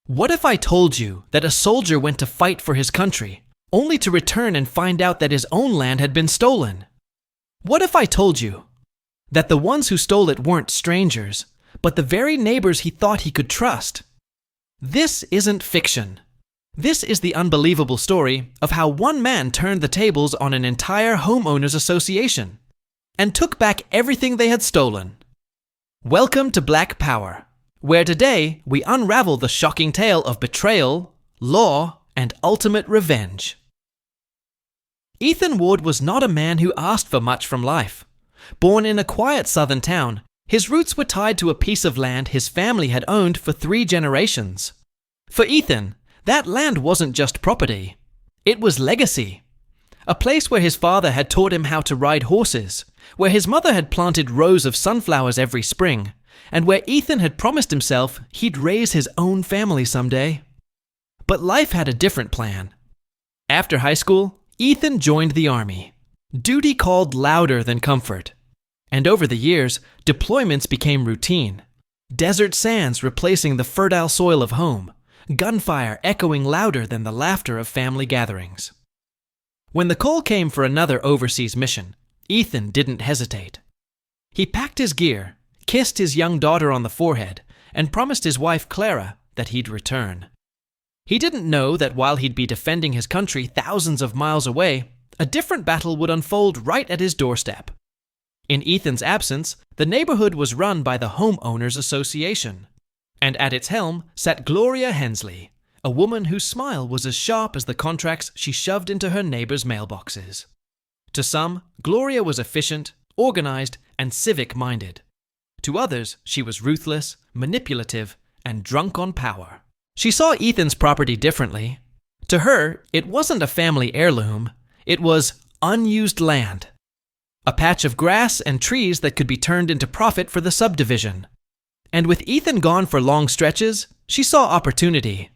What if I told you that a soldier went to fight for his country, only to return and find out that his own land had been stolen? What if I told you that the ones who stole it weren't strangers, but the very neighbors he thought he could trust? This isn't fiction. This is the unbelievable story of how one man turned the tables on an entire homeowners association and took back everything they had stolen. Welcome to Black Power, where today we unravel the shocking tale of betrayal, law, and ultimate revenge. Ethan Ward was not a man who asked for much from life. Born in a quiet southern town, his roots were tied to a piece of land his family had owned for 3 generations. For Ethan, that land wasn't just property. It was legacy. A place where his father had taught him how to ride horses, where his mother had planted rows of sunflowers every spring, and where Ethan had promised himself he'd raise his own family someday. But life had a different plan. After high school, Ethan joined the Army. Duty called louder than comfort. And over the years, deployments became routine. Desert sands replacing the fertile soil of home, gunfire echoing louder than the laughter of family gatherings. When the call came for another overseas mission, Ethan didn't hesitate. He packed his gear, kissed his young daughter on the forehead, and promised his wife Clara that he'd return. He didn't know that while he'd be defending his country thousands of miles away, a different battle would unfold right at his doorstep. In Ethan's absence, the neighborhood was run by the Homeowners Association, and at its helm sat Gloria Hensley, a woman whose smile was as sharp as the contracts she shoved into her neighbors' mailboxes. To some, Gloria was efficient, organized, and civic-minded. To others, she was ruthless, manipulative, and drunk on power. She saw Ethan's property differently. To her, it wasn't a family heirloom. It was unused land. A patch of grass and trees that could be turned into profit for the subdivision. And with Ethan gone for long stretches, she saw opportunity.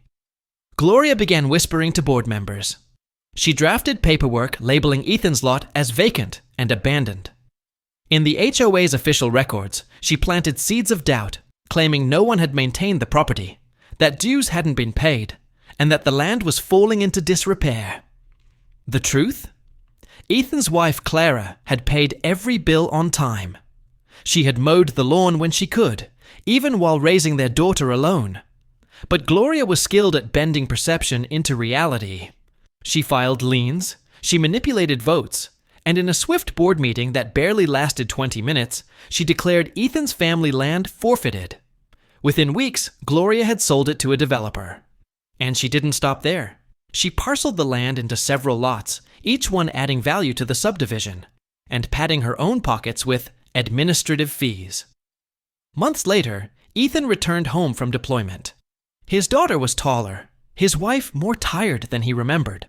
Gloria began whispering to board members. She drafted paperwork labeling Ethan's lot as vacant and abandoned. In the HOA's official records, she planted seeds of doubt, claiming no one had maintained the property, that dues hadn't been paid, and that the land was falling into disrepair. The truth? Ethan's wife Clara had paid every bill on time. She had mowed the lawn when she could, even while raising their daughter alone. But Gloria was skilled at bending perception into reality. She filed liens, she manipulated votes, and in a swift board meeting that barely lasted 20 minutes, she declared Ethan's family land forfeited. Within weeks, Gloria had sold it to a developer. And she didn't stop there. She parceled the land into several lots, each one adding value to the subdivision, and padding her own pockets with administrative fees. Months later, Ethan returned home from deployment. His daughter was taller, his wife more tired than he remembered,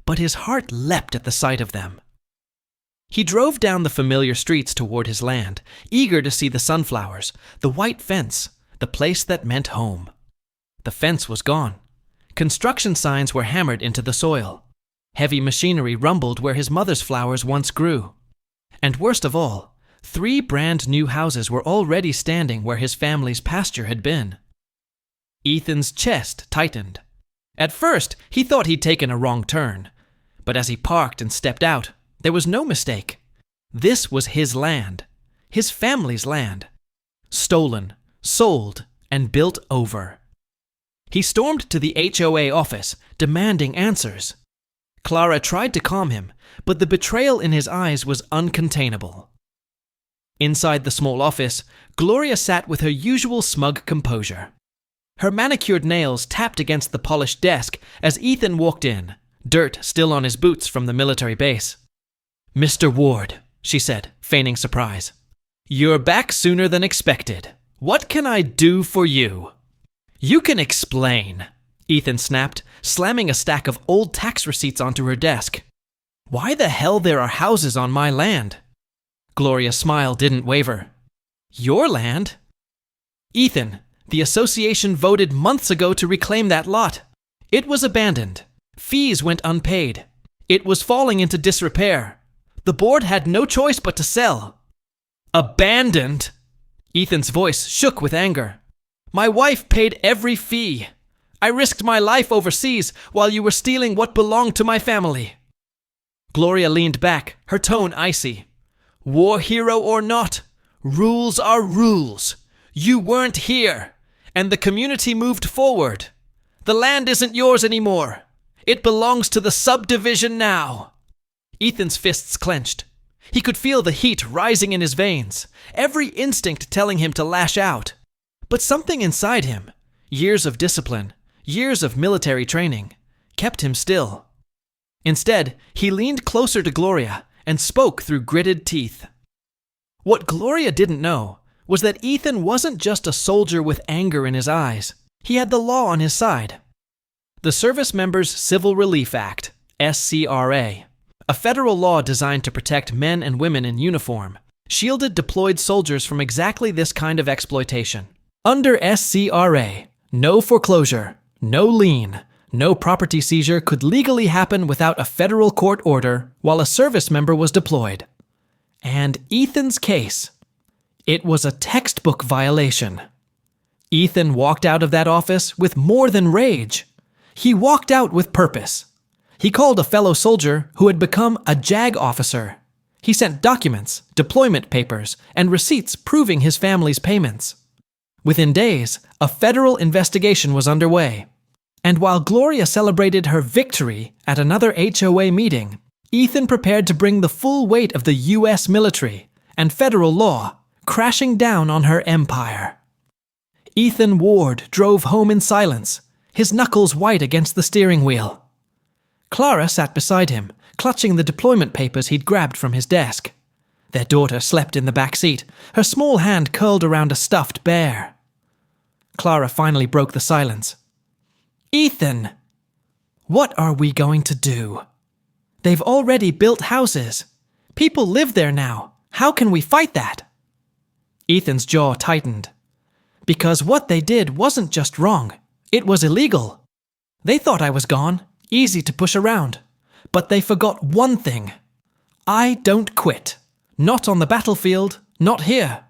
but his heart leapt at the sight of them. He drove down the familiar streets toward his land, eager to see the sunflowers, the white fence, the place that meant home. The fence was gone. Construction signs were hammered into the soil. Heavy machinery rumbled where his mother's flowers once grew. And worst of all, 3 brand new houses were already standing where his family's pasture had been. Ethan's chest tightened. At first, he thought he'd taken a wrong turn, but as he parked and stepped out, there was no mistake. This was his land, his family's land. Stolen, sold, and built over. He stormed to the HOA office, demanding answers. Clara tried to calm him, but the betrayal in his eyes was uncontainable. Inside the small office, Gloria sat with her usual smug composure. Her manicured nails tapped against the polished desk as Ethan walked in, dirt still on his boots from the military base. "Mr. Ward," she said, feigning surprise. "You're back sooner than expected. What can I do for you?" "You can explain," Ethan snapped, slamming a stack of old tax receipts onto her desk. "Why the hell there are houses on my land?" Gloria's smile didn't waver. "Your land?" "Ethan, the association voted months ago to reclaim that lot. It was abandoned. Fees went unpaid. It was falling into disrepair. The board had no choice but to sell." "Abandoned?" Ethan's voice shook with anger. "My wife paid every fee. I risked my life overseas while you were stealing what belonged to my family." Gloria leaned back, her tone icy. "War hero or not, rules are rules. You weren't here, and the community moved forward. The land isn't yours anymore. It belongs to the subdivision now." Ethan's fists clenched. He could feel the heat rising in his veins, every instinct telling him to lash out. But something inside him, years of discipline, years of military training, kept him still. Instead, he leaned closer to Gloria and spoke through gritted teeth. What Gloria didn't know was that Ethan wasn't just a soldier with anger in his eyes. He had the law on his side. The Service Members Civil Relief Act, SCRA, a federal law designed to protect men and women in uniform, shielded deployed soldiers from exactly this kind of exploitation. Under SCRA, no foreclosure, no lien, no property seizure could legally happen without a federal court order while a service member was deployed. And Ethan's case, it was a textbook violation. Ethan walked out of that office with more than rage. He walked out with purpose. He called a fellow soldier who had become a JAG officer. He sent documents, deployment papers, and receipts proving his family's payments. Within days, a federal investigation was underway. And while Gloria celebrated her victory at another HOA meeting, Ethan prepared to bring the full weight of the U.S. military and federal law crashing down on her empire. Ethan Ward drove home in silence, his knuckles white against the steering wheel. Clara sat beside him, clutching the deployment papers he'd grabbed from his desk. Their daughter slept in the back seat, her small hand curled around a stuffed bear. Clara finally broke the silence. "Ethan, what are we going to do? They've already built houses. People live there now. How can we fight that?" Ethan's jaw tightened. Because what they did wasn't just wrong, it was illegal. They thought I was gone, easy to push around. But they forgot one thing. I don't quit. Not on the battlefield, not here.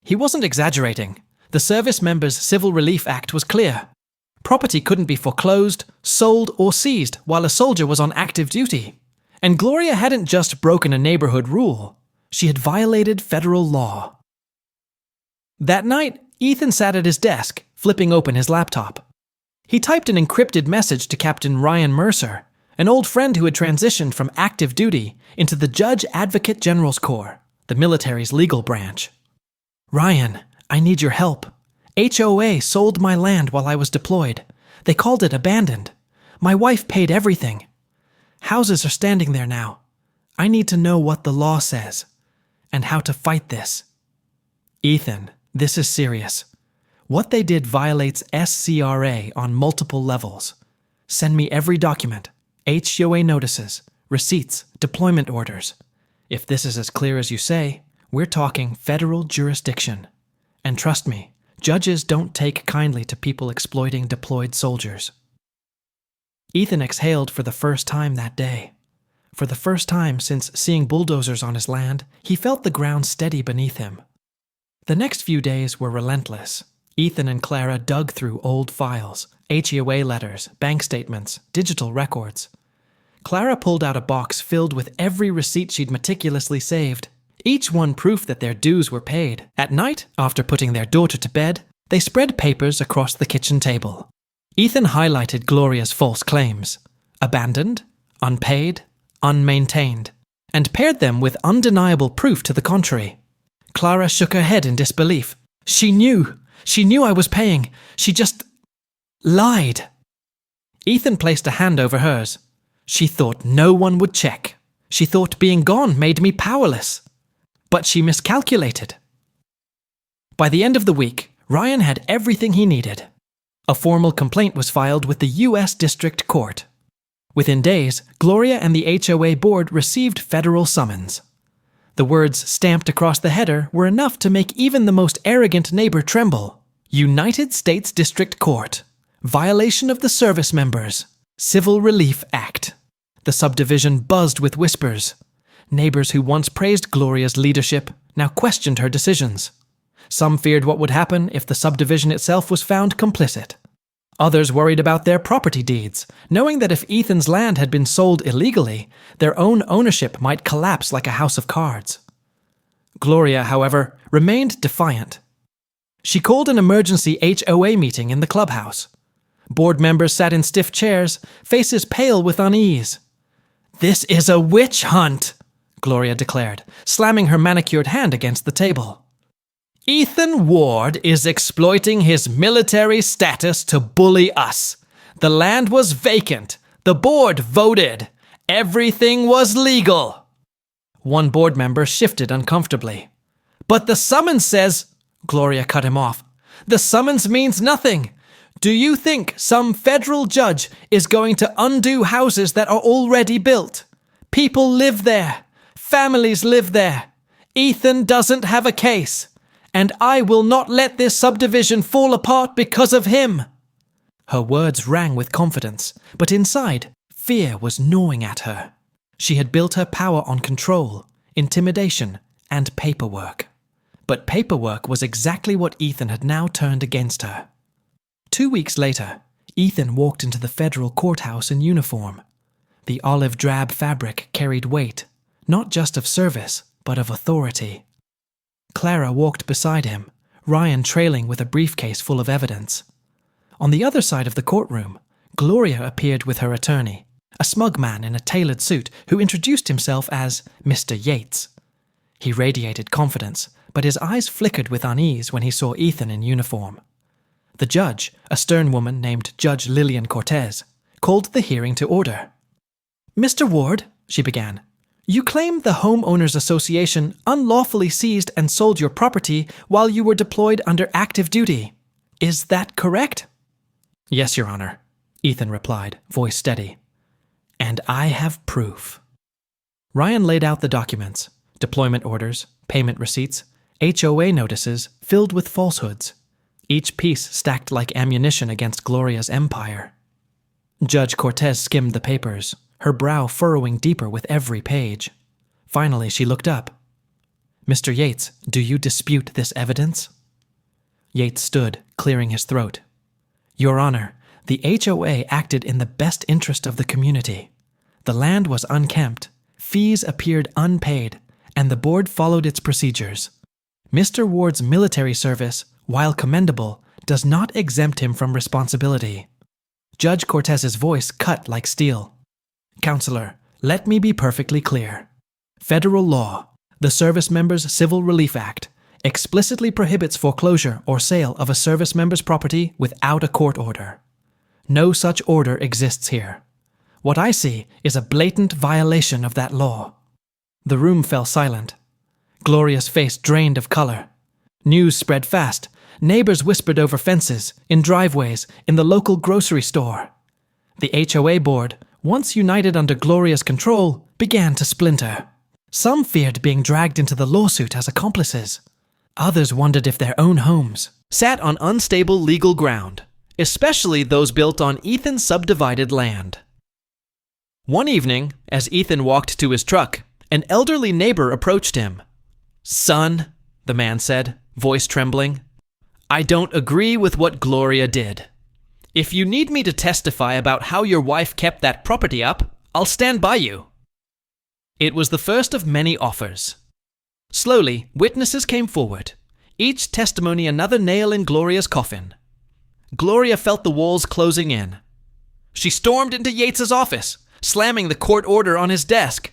He wasn't exaggerating. The Service Members Civil Relief Act was clear. Property couldn't be foreclosed, sold, or seized while a soldier was on active duty. And Gloria hadn't just broken a neighborhood rule. She had violated federal law. That night, Ethan sat at his desk, flipping open his laptop. He typed an encrypted message to Captain Ryan Mercer, an old friend who had transitioned from active duty into the Judge Advocate General's Corps, the military's legal branch. "Ryan, I need your help. HOA sold my land while I was deployed. They called it abandoned. My wife paid everything. Houses are standing there now. I need to know what the law says and how to fight this. Ethan, this is serious. What they did violates SCRA on multiple levels. Send me every document, HOA notices, receipts, deployment orders. If this is as clear as you say, we're talking federal jurisdiction. And trust me, judges don't take kindly to people exploiting deployed soldiers." Ethan exhaled for the first time that day. For the first time since seeing bulldozers on his land, he felt the ground steady beneath him. The next few days were relentless. Ethan and Clara dug through old files, HOA letters, bank statements, digital records. Clara pulled out a box filled with every receipt she'd meticulously saved, each one proof that their dues were paid. At night, after putting their daughter to bed, they spread papers across the kitchen table. Ethan highlighted Gloria's false claims, abandoned, unpaid, unmaintained, and paired them with undeniable proof to the contrary. Clara shook her head in disbelief. She knew I was paying. She just lied. Ethan placed a hand over hers. She thought no one would check. She thought being gone made me powerless. But she miscalculated. By the end of the week, Ryan had everything he needed. A formal complaint was filed with the U.S. District Court. Within days, Gloria and the HOA board received federal summons. The words stamped across the header were enough to make even the most arrogant neighbor tremble. United States District Court. Violation of the Service Members Civil Relief Act. The subdivision buzzed with whispers. Neighbors who once praised Gloria's leadership now questioned her decisions. Some feared what would happen if the subdivision itself was found complicit. Others worried about their property deeds, knowing that if Ethan's land had been sold illegally, their own ownership might collapse like a house of cards. Gloria, however, remained defiant. She called an emergency HOA meeting in the clubhouse. Board members sat in stiff chairs, faces pale with unease. "This is a witch hunt," Gloria declared, slamming her manicured hand against the table. "Ethan Ward is exploiting his military status to bully us. The land was vacant. The board voted. Everything was legal." One board member shifted uncomfortably. "But the summons says—" Gloria cut him off. "The summons means nothing. Do you think some federal judge is going to undo houses that are already built? People live there. Families live there. Ethan doesn't have a case. And I will not let this subdivision fall apart because of him." Her words rang with confidence, but inside, fear was gnawing at her. She had built her power on control, intimidation, and paperwork. But paperwork was exactly what Ethan had now turned against her. 2 weeks later, Ethan walked into the federal courthouse in uniform. The olive drab fabric carried weight, not just of service, but of authority. Clara walked beside him, Ryan trailing with a briefcase full of evidence. On the other side of the courtroom, Gloria appeared with her attorney, a smug man in a tailored suit who introduced himself as Mr. Yates. He radiated confidence, but his eyes flickered with unease when he saw Ethan in uniform. The judge, a stern woman named Judge Lillian Cortez, called the hearing to order. "Mr. Ward," she began, "you claim the Homeowners Association unlawfully seized and sold your property while you were deployed under active duty. Is that correct?" "Yes, Your Honor," Ethan replied, voice steady. "And I have proof." Ryan laid out the documents, deployment orders, payment receipts, HOA notices filled with falsehoods, each piece stacked like ammunition against Gloria's empire. Judge Cortez skimmed the papers, her brow furrowing deeper with every page. Finally, she looked up. "Mr. Yates, do you dispute this evidence?" Yates stood, clearing his throat. "Your Honor, the HOA acted in the best interest of the community. The land was unkempt, fees appeared unpaid, and the board followed its procedures. Mr. Ward's military service, while commendable, does not exempt him from responsibility." Judge Cortez's voice cut like steel. "Counselor, let me be perfectly clear. Federal law, the Service Members Civil Relief Act, explicitly prohibits foreclosure or sale of a service member's property without a court order. No such order exists here. What I see is a blatant violation of that law." The room fell silent. Gloria's face drained of color. News spread fast. Neighbors whispered over fences, in driveways, in the local grocery store. The HOA board, once united under Gloria's control, began to splinter. Some feared being dragged into the lawsuit as accomplices. Others wondered if their own homes sat on unstable legal ground, especially those built on Ethan's subdivided land. One evening, as Ethan walked to his truck, an elderly neighbor approached him. "Son," the man said, voice trembling, "I don't agree with what Gloria did. If you need me to testify about how your wife kept that property up, I'll stand by you." It was the first of many offers. Slowly, witnesses came forward, each testimony another nail in Gloria's coffin. Gloria felt the walls closing in. She stormed into Yates's office, slamming the court order on his desk.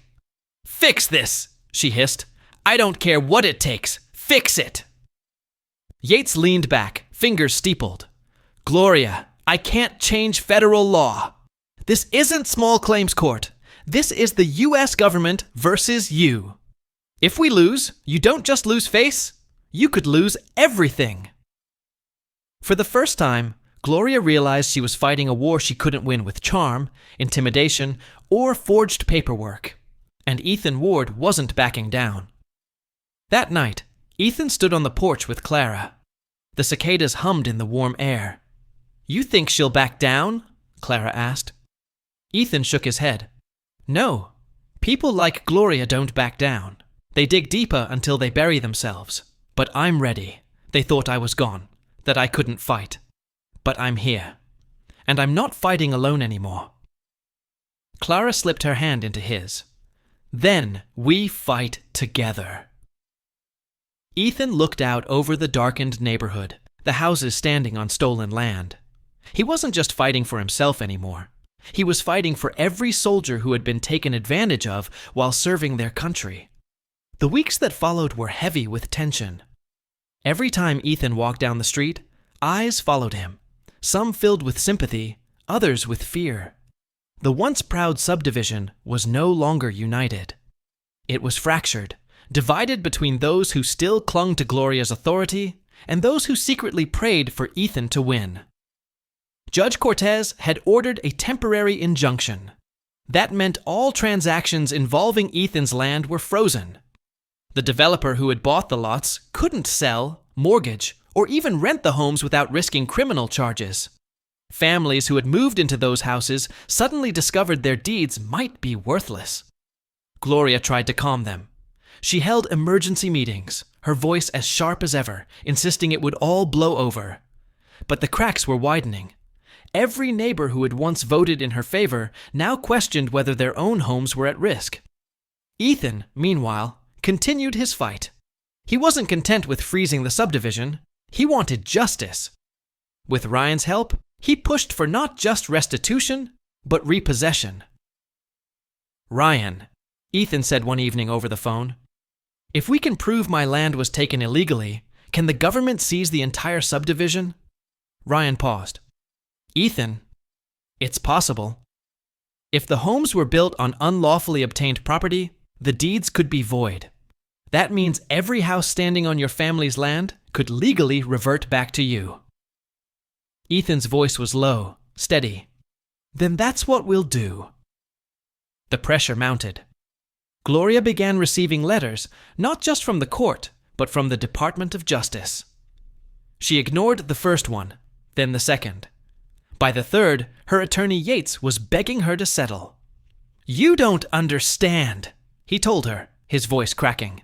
"Fix this," she hissed. "I don't care what it takes. Fix it." Yates leaned back, fingers steepled. "Gloria, I can't change federal law. This isn't small claims court. This is the U.S. government versus you. If we lose, you don't just lose face, you could lose everything." For the first time, Gloria realized she was fighting a war she couldn't win with charm, intimidation, or forged paperwork. And Ethan Ward wasn't backing down. That night, Ethan stood on the porch with Clara. The cicadas hummed in the warm air. "You think she'll back down?" Clara asked. Ethan shook his head. "No, people like Gloria don't back down. They dig deeper until they bury themselves. But I'm ready. They thought I was gone, that I couldn't fight. But I'm here. and I'm not fighting alone anymore." Clara slipped her hand into his. "Then we fight together." Ethan looked out over the darkened neighborhood, the houses standing on stolen land. He wasn't just fighting for himself anymore. He was fighting for every soldier who had been taken advantage of while serving their country. The weeks that followed were heavy with tension. Every time Ethan walked down the street, eyes followed him, some filled with sympathy, others with fear. The once proud subdivision was no longer united. It was fractured, divided between those who still clung to Gloria's authority and those who secretly prayed for Ethan to win. Judge Cortez had ordered a temporary injunction. That meant all transactions involving Ethan's land were frozen. The developer who had bought the lots couldn't sell, mortgage, or even rent the homes without risking criminal charges. Families who had moved into those houses suddenly discovered their deeds might be worthless. Gloria tried to calm them. She held emergency meetings, her voice as sharp as ever, insisting it would all blow over. But the cracks were widening. Every neighbor who had once voted in her favor now questioned whether their own homes were at risk. Ethan, meanwhile, continued his fight. He wasn't content with freezing the subdivision. He wanted justice. With Ryan's help, he pushed for not just restitution, but repossession. "Ryan," Ethan said one evening over the phone, "if we can prove my land was taken illegally, can the government seize the entire subdivision?" Ryan paused. "Ethan, it's possible. If the homes were built on unlawfully obtained property, the deeds could be void. That means every house standing on your family's land could legally revert back to you." Ethan's voice was low, steady. "Then that's what we'll do." The pressure mounted. Gloria began receiving letters, not just from the court, but from the Department of Justice. She ignored the first one, then the second. By the third, her attorney Yates was begging her to settle. "You don't understand," he told her, his voice cracking.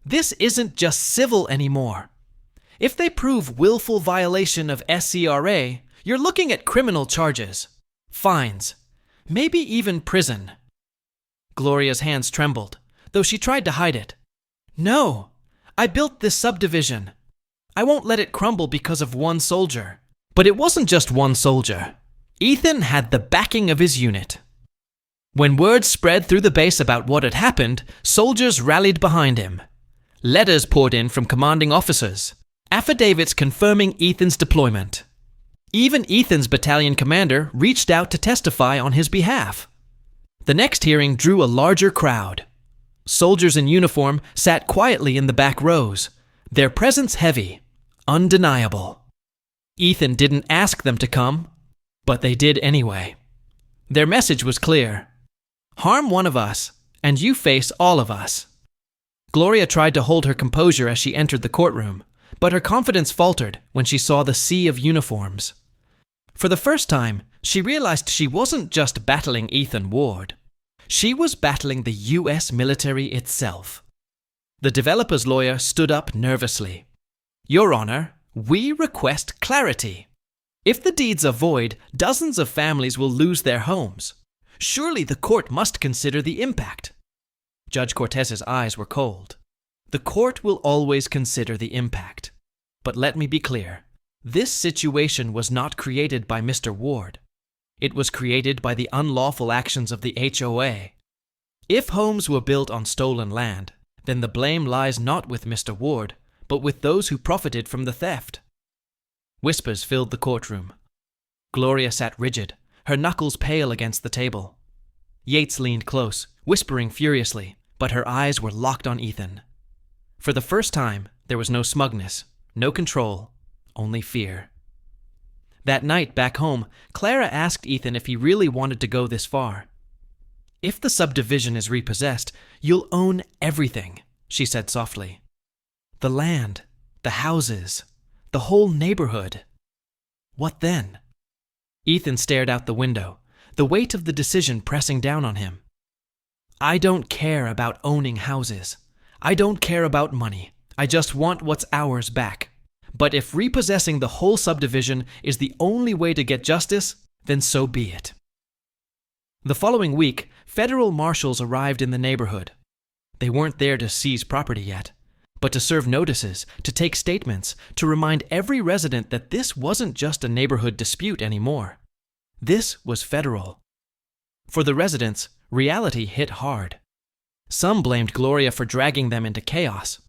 "This isn't just civil anymore. If they prove willful violation of SCRA, you're looking at criminal charges, fines, maybe even prison." Gloria's hands trembled, though she tried to hide it. "No, I built this subdivision. I won't let it crumble because of one soldier." But it wasn't just one soldier. Ethan had the backing of his unit. When word spread through the base about what had happened, soldiers rallied behind him. Letters poured in from commanding officers, affidavits confirming Ethan's deployment. Even Ethan's battalion commander reached out to testify on his behalf. The next hearing drew a larger crowd. Soldiers in uniform sat quietly in the back rows, their presence heavy, undeniable. Ethan didn't ask them to come, but they did anyway. Their message was clear. Harm one of us, and you face all of us. Gloria tried to hold her composure as she entered the courtroom, but her confidence faltered when she saw the sea of uniforms. For the first time, she realized she wasn't just battling Ethan Ward. She was battling the U.S. military itself. The developer's lawyer stood up nervously. "Your Honor, we request clarity. If the deeds are void, dozens of families will lose their homes. Surely the court must consider the impact." Judge Cortez's eyes were cold. "The court will always consider the impact. But let me be clear. This situation was not created by Mr. Ward. It was created by the unlawful actions of the HOA. If homes were built on stolen land, then the blame lies not with Mr. Ward, but with those who profited from the theft." Whispers filled the courtroom. Gloria sat rigid, her knuckles pale against the table. Yates leaned close, whispering furiously, but her eyes were locked on Ethan. For the first time, there was no smugness, no control, only fear. That night back home, Clara asked Ethan if he really wanted to go this far. "If the subdivision is repossessed, you'll own everything," she said softly. "The land, the houses, the whole neighborhood. What then?" Ethan stared out the window, the weight of the decision pressing down on him. "I don't care about owning houses. I don't care about money. I just want what's ours back. But if repossessing the whole subdivision is the only way to get justice, then so be it. The following week, federal marshals arrived in the neighborhood. They weren't there to seize property yet, but to serve notices, to take statements, to remind every resident that this wasn't just a neighborhood dispute anymore. This was federal. For the residents, reality hit hard. Some blamed Gloria for dragging them into chaos.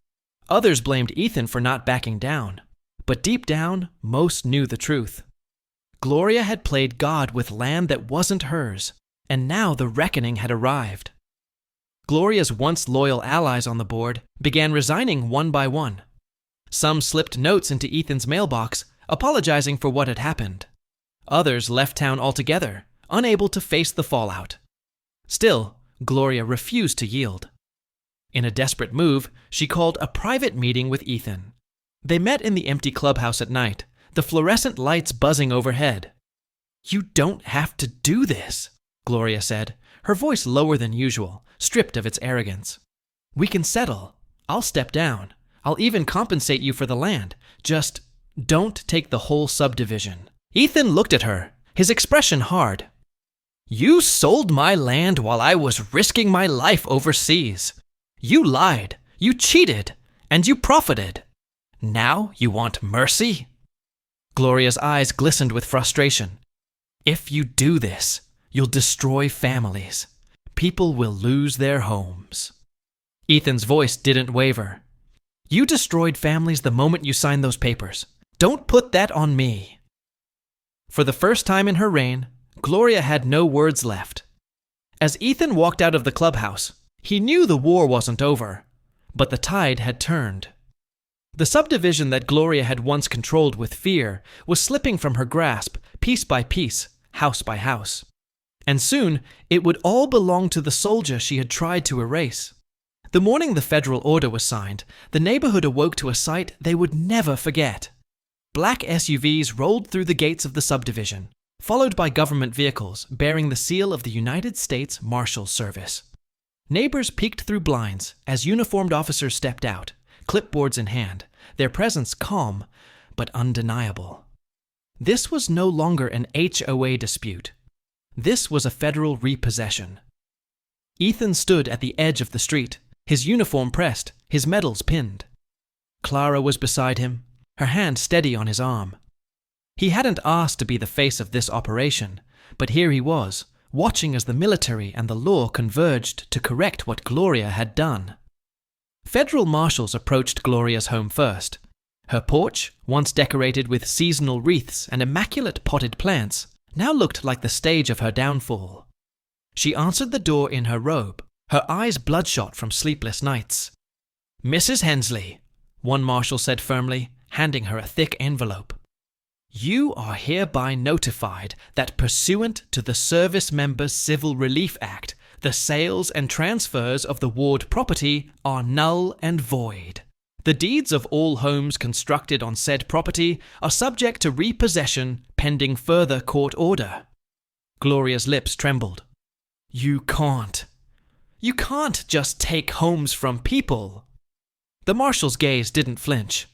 Others blamed Ethan for not backing down. But deep down, most knew the truth. Gloria had played God with land that wasn't hers, and now the reckoning had arrived. Gloria's once loyal allies on the board began resigning one by one. Some slipped notes into Ethan's mailbox, apologizing for what had happened. Others left town altogether, unable to face the fallout. Still, Gloria refused to yield. In a desperate move, she called a private meeting with Ethan. They met in the empty clubhouse at night, the fluorescent lights buzzing overhead. "You don't have to do this," Gloria said, her voice lower than usual, stripped of its arrogance. "We can settle. I'll step down. I'll even compensate you for the land. Just don't take the whole subdivision." Ethan looked at her, his expression hard. "You sold my land while I was risking my life overseas. You lied, you cheated, and you profited. Now you want mercy?" Gloria's eyes glistened with frustration. "If you do this, you'll destroy families. People will lose their homes." Ethan's voice didn't waver. "You destroyed families the moment you signed those papers. Don't put that on me." For the first time in her reign, Gloria had no words left. As Ethan walked out of the clubhouse, he knew the war wasn't over, but the tide had turned. The subdivision that Gloria had once controlled with fear was slipping from her grasp, piece by piece, house by house. And soon, it would all belong to the soldier she had tried to erase. The morning the federal order was signed, the neighborhood awoke to a sight they would never forget. Black SUVs rolled through the gates of the subdivision, followed by government vehicles bearing the seal of the United States Marshals Service. Neighbors peeked through blinds as uniformed officers stepped out, clipboards in hand, their presence calm but undeniable. This was no longer an HOA dispute. This was a federal repossession. Ethan stood at the edge of the street, his uniform pressed, his medals pinned. Clara was beside him, her hand steady on his arm. He hadn't asked to be the face of this operation, but here he was, watching as the military and the law converged to correct what Gloria had done. Federal marshals approached Gloria's home first. Her porch, once decorated with seasonal wreaths and immaculate potted plants, now looked like the stage of her downfall. She answered the door in her robe, her eyes bloodshot from sleepless nights. "Mrs. Hensley," one marshal said firmly, handing her a thick envelope. "You are hereby notified that pursuant to the Service Members Civil Relief Act, the sales and transfers of the ward property are null and void. The deeds of all homes constructed on said property are subject to repossession pending further court order." Gloria's lips trembled. You can't just take homes from people." The marshal's gaze didn't flinch.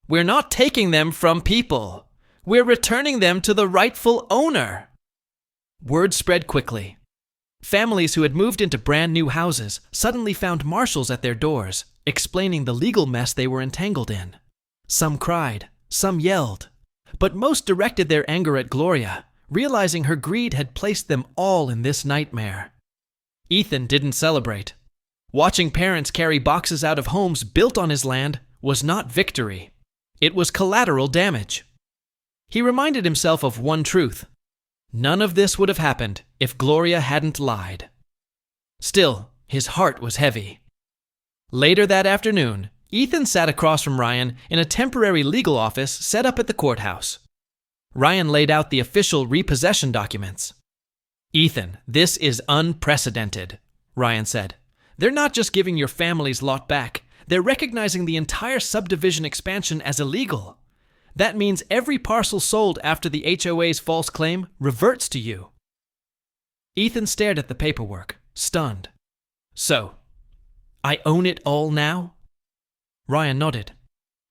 "We're not taking them from people. We're returning them to the rightful owner." Word spread quickly. Families who had moved into brand new houses suddenly found marshals at their doors, explaining the legal mess they were entangled in. Some cried, some yelled, but most directed their anger at Gloria, realizing her greed had placed them all in this nightmare. Ethan didn't celebrate. Watching parents carry boxes out of homes built on his land was not victory. It was collateral damage. He reminded himself of one truth. None of this would have happened if Gloria hadn't lied. Still, his heart was heavy. Later that afternoon, Ethan sat across from Ryan in a temporary legal office set up at the courthouse. Ryan laid out the official repossession documents. "Ethan, this is unprecedented," Ryan said. "They're not just giving your family's lot back, they're recognizing the entire subdivision expansion as illegal. That means every parcel sold after the HOA's false claim reverts to you." Ethan stared at the paperwork, stunned. "So, I own it all now?" Ryan nodded.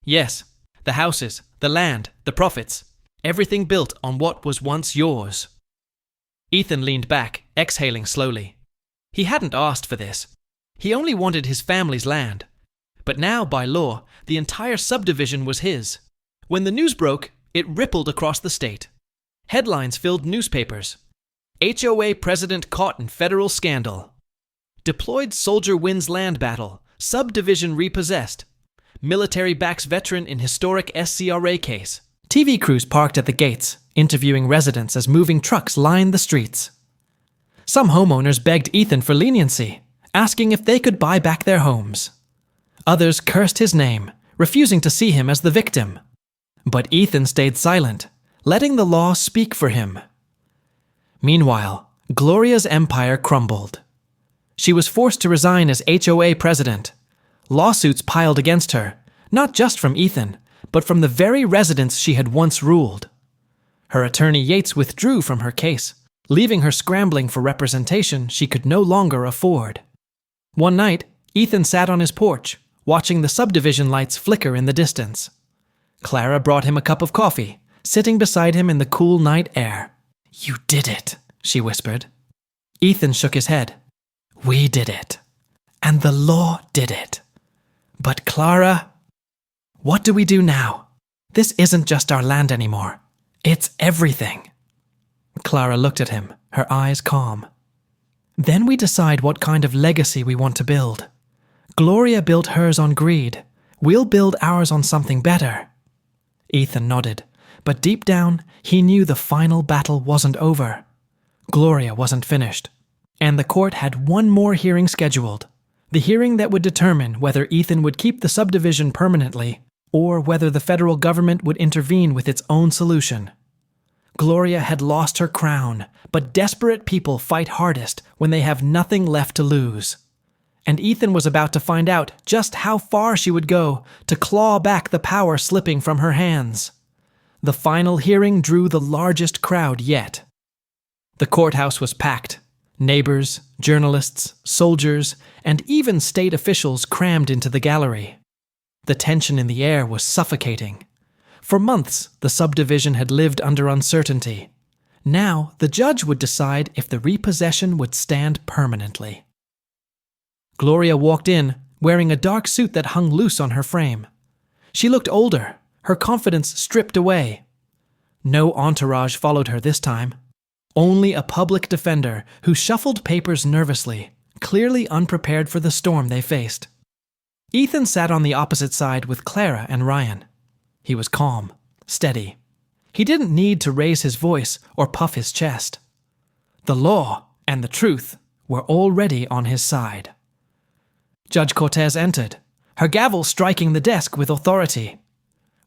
"Yes, the houses, the land, the profits, Everything built on what was once yours. Ethan leaned back, exhaling slowly. He hadn't asked for this. He only wanted his family's land. But now, by law, the entire subdivision was his. When the news broke, it rippled across the state. Headlines filled newspapers. HOA president caught in federal scandal. Deployed soldier wins land battle. Subdivision repossessed. Military backs veteran in historic SCRA case. TV crews parked at the gates, interviewing residents as moving trucks lined the streets. Some homeowners begged Ethan for leniency, asking if they could buy back their homes. Others cursed his name, refusing to see him as the victim. But Ethan stayed silent, letting the law speak for him. Meanwhile, Gloria's empire crumbled. She was forced to resign as HOA president. Lawsuits piled against her, not just from Ethan, but from the very residents she had once ruled. Her attorney Yates withdrew from her case, leaving her scrambling for representation she could no longer afford. One night, Ethan sat on his porch, watching the subdivision lights flicker in the distance. Clara brought him a cup of coffee, sitting beside him in the cool night air. "You did it," she whispered. Ethan shook his head. "We did it. And the law did it. But Clara, what do we do now? This isn't just our land anymore. It's everything." Clara looked at him, her eyes calm. "Then we decide what kind of legacy we want to build. Gloria built hers on greed. We'll build ours on something better." Ethan nodded, but deep down, he knew the final battle wasn't over. Gloria wasn't finished, and the court had one more hearing scheduled. The hearing that would determine whether Ethan would keep the subdivision permanently or whether the federal government would intervene with its own solution. Gloria had lost her crown, but desperate people fight hardest when they have nothing left to lose. And Ethan was about to find out just how far she would go to claw back the power slipping from her hands. The final hearing drew the largest crowd yet. The courthouse was packed. Neighbors, journalists, soldiers, and even state officials crammed into the gallery. The tension in the air was suffocating. For months, the subdivision had lived under uncertainty. Now, the judge would decide if the repossession would stand permanently. Gloria walked in, wearing a dark suit that hung loose on her frame. She looked older, her confidence stripped away. No entourage followed her this time. Only a public defender who shuffled papers nervously, clearly unprepared for the storm they faced. Ethan sat on the opposite side with Clara and Ryan. He was calm, steady. He didn't need to raise his voice or puff his chest. The law and the truth were already on his side. Judge Cortez entered, her gavel striking the desk with authority.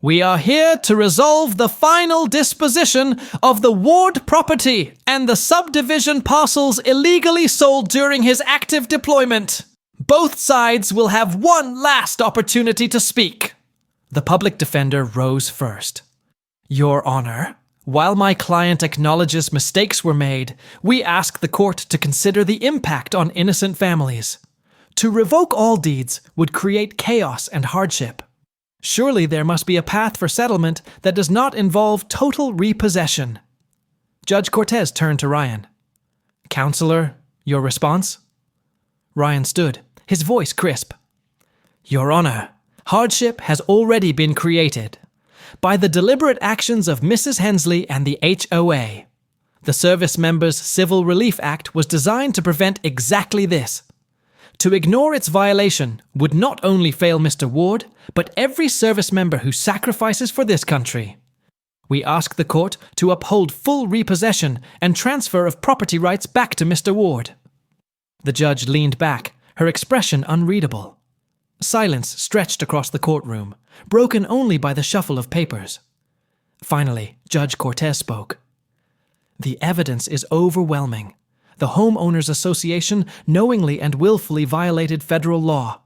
"We are here to resolve the final disposition of the Ward property and the subdivision parcels illegally sold during his active deployment. Both sides will have one last opportunity to speak." The public defender rose first. "Your Honor, while my client acknowledges mistakes were made, we ask the court to consider the impact on innocent families. To revoke all deeds would create chaos and hardship. Surely there must be a path for settlement that does not involve total repossession." Judge Cortez turned to Ryan. "Counselor, your response?" Ryan stood, his voice crisp. "Your Honor, hardship has already been created by the deliberate actions of Mrs. Hensley and the HOA. The Service Members Civil Relief Act was designed to prevent exactly this. To ignore its violation would not only fail Mr. Ward, but every service member who sacrifices for this country. We ask the court to uphold full repossession and transfer of property rights back to Mr. Ward." The judge leaned back, her expression unreadable. Silence stretched across the courtroom, broken only by the shuffle of papers. Finally, Judge Cortez spoke. "The evidence is overwhelming. The Homeowners Association knowingly and willfully violated federal law.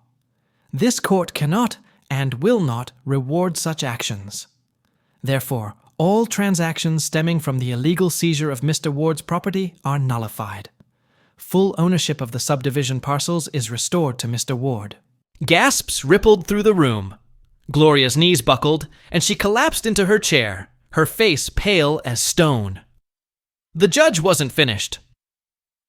This court cannot and will not reward such actions. Therefore, all transactions stemming from the illegal seizure of Mr. Ward's property are nullified. Full ownership of the subdivision parcels is restored to Mr. Ward." Gasps rippled through the room. Gloria's knees buckled, and she collapsed into her chair, her face pale as stone. The judge wasn't finished.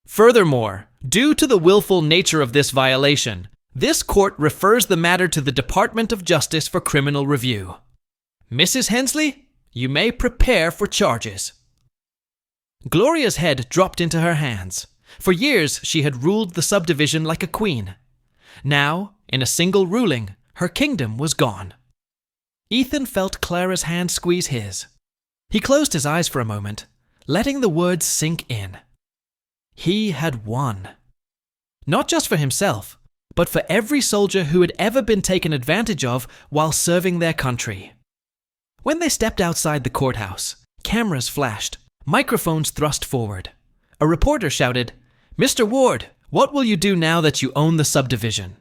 Furthermore, due to the willful nature of this violation, this court refers the matter to the Department of Justice for criminal review. Mrs. Hensley, you may prepare for charges. Gloria's head dropped into her hands. For years, she had ruled the subdivision like a queen. Now, in a single ruling, her kingdom was gone. Ethan felt Clara's hand squeeze his. He closed his eyes for a moment, letting the words sink in. He had won. Not just for himself, but for every soldier who had ever been taken advantage of while serving their country. When they stepped outside the courthouse, cameras flashed, microphones thrust forward. A reporter shouted, "Mr. Ward, what will you do now that you own the subdivision?"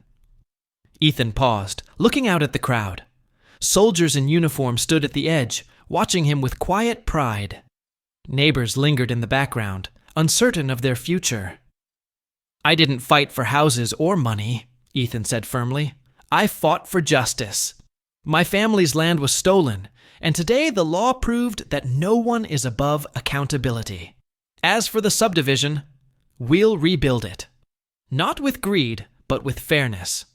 Ethan paused, looking out at the crowd. Soldiers in uniform stood at the edge, watching him with quiet pride. Neighbors lingered in the background, uncertain of their future. "I didn't fight for houses or money," Ethan said firmly. "I fought for justice. My family's land was stolen, and today the law proved that no one is above accountability. As for the subdivision, we'll rebuild it. Not with greed, but with fairness.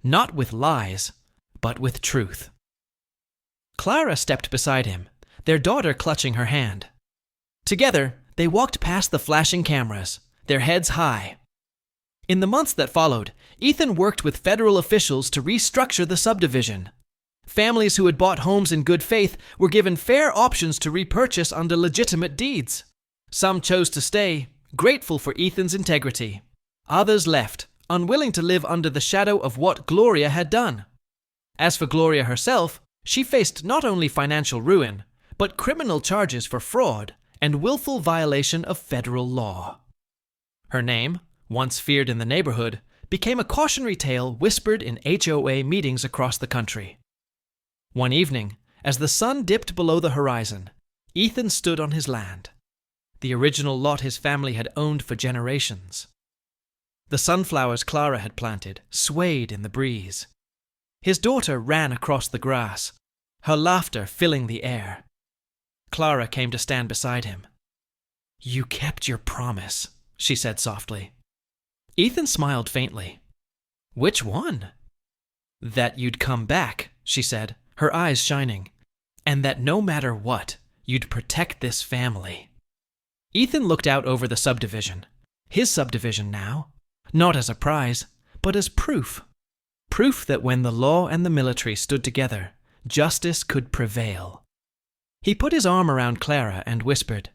Not with lies, but with truth." Clara stepped beside him, their daughter clutching her hand. Together, they walked past the flashing cameras, their heads high. In the months that followed, Ethan worked with federal officials to restructure the subdivision. Families who had bought homes in good faith were given fair options to repurchase under legitimate deeds. Some chose to stay, grateful for Ethan's integrity. Others left, unwilling to live under the shadow of what Gloria had done. As for Gloria herself, she faced not only financial ruin, but criminal charges for fraud and willful violation of federal law. Her name, once feared in the neighborhood, became a cautionary tale whispered in HOA meetings across the country. One evening, as the sun dipped below the horizon, Ethan stood on his land, the original lot his family had owned for generations. The sunflowers Clara had planted swayed in the breeze. His daughter ran across the grass, her laughter filling the air. Clara came to stand beside him. "You kept your promise," she said softly. Ethan smiled faintly. "Which one?" "That you'd come back," she said, her eyes shining, "and that no matter what, you'd protect this family." Ethan looked out over the subdivision, his subdivision now, not as a prize, but as proof. Proof that when the law and the military stood together, justice could prevail. He put his arm around Clara and whispered,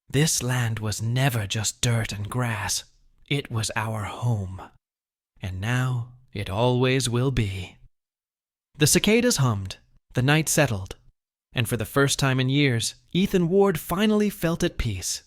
"This land was never just dirt and grass. It was our home. And now it always will be." The cicadas hummed, the night settled, and for the first time in years, Ethan Ward finally felt at peace.